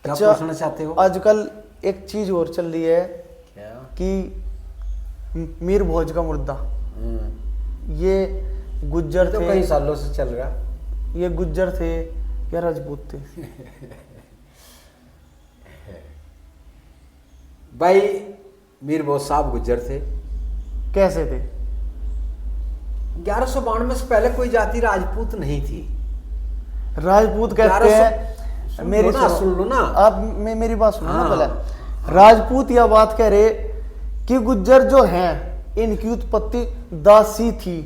क्या पूछना चाहते हो? आजकल एक चीज और चल रही है क्या? कि मीर भोज का मुर्दा, ये गुज्जर तो थे, कई सालों से चल रहा। ये गुज्जर थे या राजपूत थे? भाई मीर बहुत साहब गुज्जर थे। कैसे थे? 1192 से पहले कोई जाति राजपूत नहीं थी। राजपूत कहते हैं, मेरी सुन लो ना आप, मेरी बात सुनो ना हाँ। पहले। राजपूत यह बात कह रहे कि गुज्जर जो हैं इनकी उत्पत्ति दासी थी,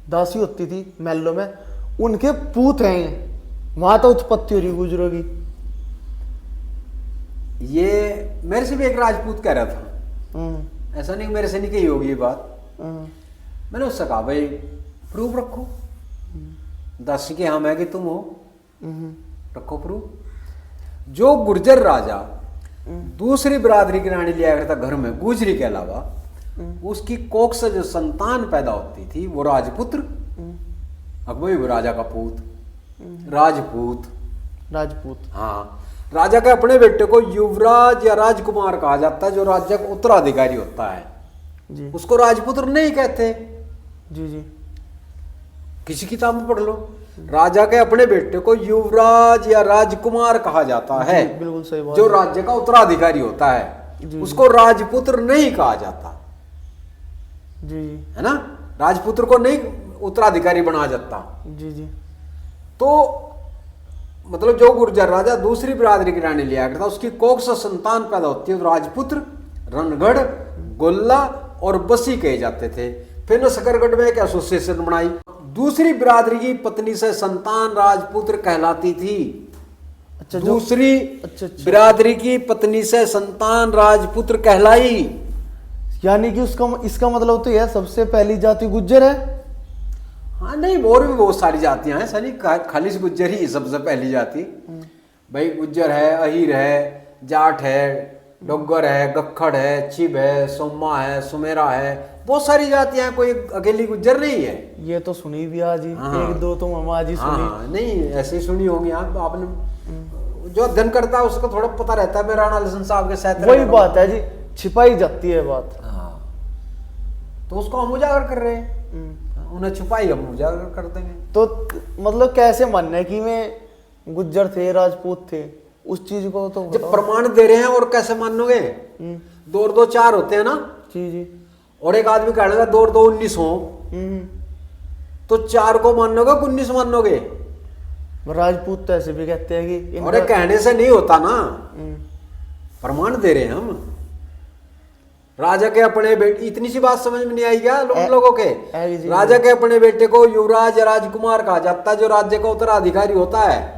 दासी होती थी महलों में, उनके पूत हैं ये, वहां तो उत्पत्ति हो रही गुजरों की। ये मेरे से भी एक राजपूत कह रहा था, ऐसा नहीं मेरे से नहीं कही होगी ये बात। मैंने उससे कहा भाई प्रूफ रखो, दासी के हम है कि तुम हो, रखो प्रूफ। जो गुर्जर राजा दूसरी बिरादरी की रानी लिया करता घर में गुजरी के अलावा, उसकी कोख से जो संतान पैदा होती थी वो राजपुत्र, अकबर भी राजा का पूत, राजपूत। राजपूत, हाँ। राजा के अपने बेटे को युवराज या राजकुमार कहा जाता है, जो राज्य का उत्तराधिकारी होता है जी उसको राजपुत्र नहीं कहते। जी जी। किसी किताब में पढ़ लो, राजा के अपने बेटे को युवराज या राजकुमार कहा जाता है, बिल्कुल सही बात जो है। राज्य का उत्तराधिकारी होता है, उसको राजपुत्र नहीं कहा जाता। जी जी है ना, राजपुत्र को नहीं उत्तराधिकारी बनाया जाता। जी जी। तो मतलब जो गुर्जर राजा दूसरी बिरादरी की रानी लिया करता, उसकी कोख से संतान पैदा होती है तो राजपुत्र, रणगढ़, गोल्ला और बसी कहे जाते थे। फिर ने सकरगढ़ में एक एसोसिएशन बनाई, दूसरी बिरादरी की पत्नी से संतान राजपुत्र कहलाती थी। अच्छा, दूसरी अच्छा। बिरादरी की पत्नी से संतान राजपुत्र कहलाई। यानी कि उसका इसका मतलब तो यह सबसे पहली जाति गुज्जर है। हाँ नहीं, और भी बहुत सारी जातियां हैं, ऐसा नहीं खाली से गुज्जर ही सबसे पहली जाति। भाई गुज्जर है, अहीर है, जाट है, डोगर है, गक्खड़ है, चिब है, सोमा है, सुमेरा है, बहुत सारी जातियां हैं, कोई अकेली गुज्जर नहीं है। ये तो सुनी भी आज ही, हाँ। एक दो तो हम आज ही सुनी। हाँ नहीं, ऐसे ही सुनी होंगी आप, आपने जो अध्ययन करता है उसको थोड़ा पता रहता है। मैं राणा लसन साहब के साथ वही बात है जी, छिपाई जाती है बात। हाँ, तो उसको हम उजागर कर रहे हैं, उन्हें छुपाई हम उजागर कर देंगे। तो मतलब कैसे मानना है कि वे गुज्जर थे, राजपूत थे, उस चीज को तो जब प्रमाण दे रहे हैं और कैसे मानोगे? 2 और 2 4 होते हैं ना। जी जी। और एक आदमी कह लेगा 2 और 2 19 हो, तो 4 को मानोगे कि 19 मानोगे? राजपूत तो ऐसे भी कहते हैं कि और कहने से नहीं होता ना, प्रमाण दे रहे हैं हम। राजा के अपने बेटे, इतनी सी बात समझ में नहीं आई क्या लोगों के? राजा के अपने बेटे को युवराज या राजकुमार कहा जाता है, जो राज्य का उत्तराधिकारी होता है।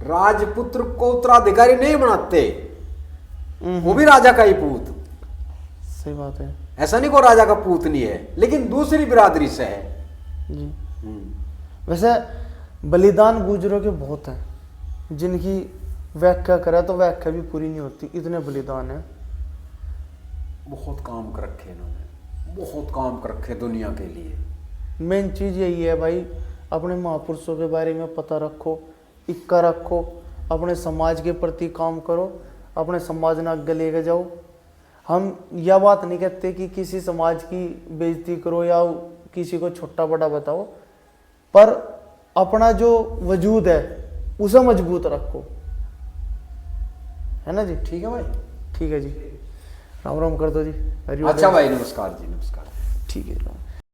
राजपुत्र को उत्तराधिकारी नहीं बनाते, वो भी राजा का ही पूत। सही बात है। ऐसा नहीं को राजा का पूत नहीं है, लेकिन दूसरी बिरादरी से है जी। वैसे बलिदान गुजरों के बहुत हैं, जिनकी व्याख्या करें तो व्याख्या भी पूरी नहीं होती, इतने बलिदान है। बहुत काम कर रखे इन्होंने, बहुत काम कर रखे दुनिया के लिए। मेन चीज यही है भाई, अपने महापुरुषों के बारे में पता रखो, इक्का रखो, अपने समाज के प्रति काम करो, अपने समाज ने आगे लेके जाओ। हम यह बात नहीं कहते कि किसी समाज की बेइज्जती करो या किसी को छोटा बड़ा बताओ, पर अपना जो वजूद है उसे मजबूत रखो, है ना जी? ठीक है भाई, ठीक है जी, राम राम कर दो जी। अच्छा भाई, नमस्कार जी, नमस्कार। ठीक है।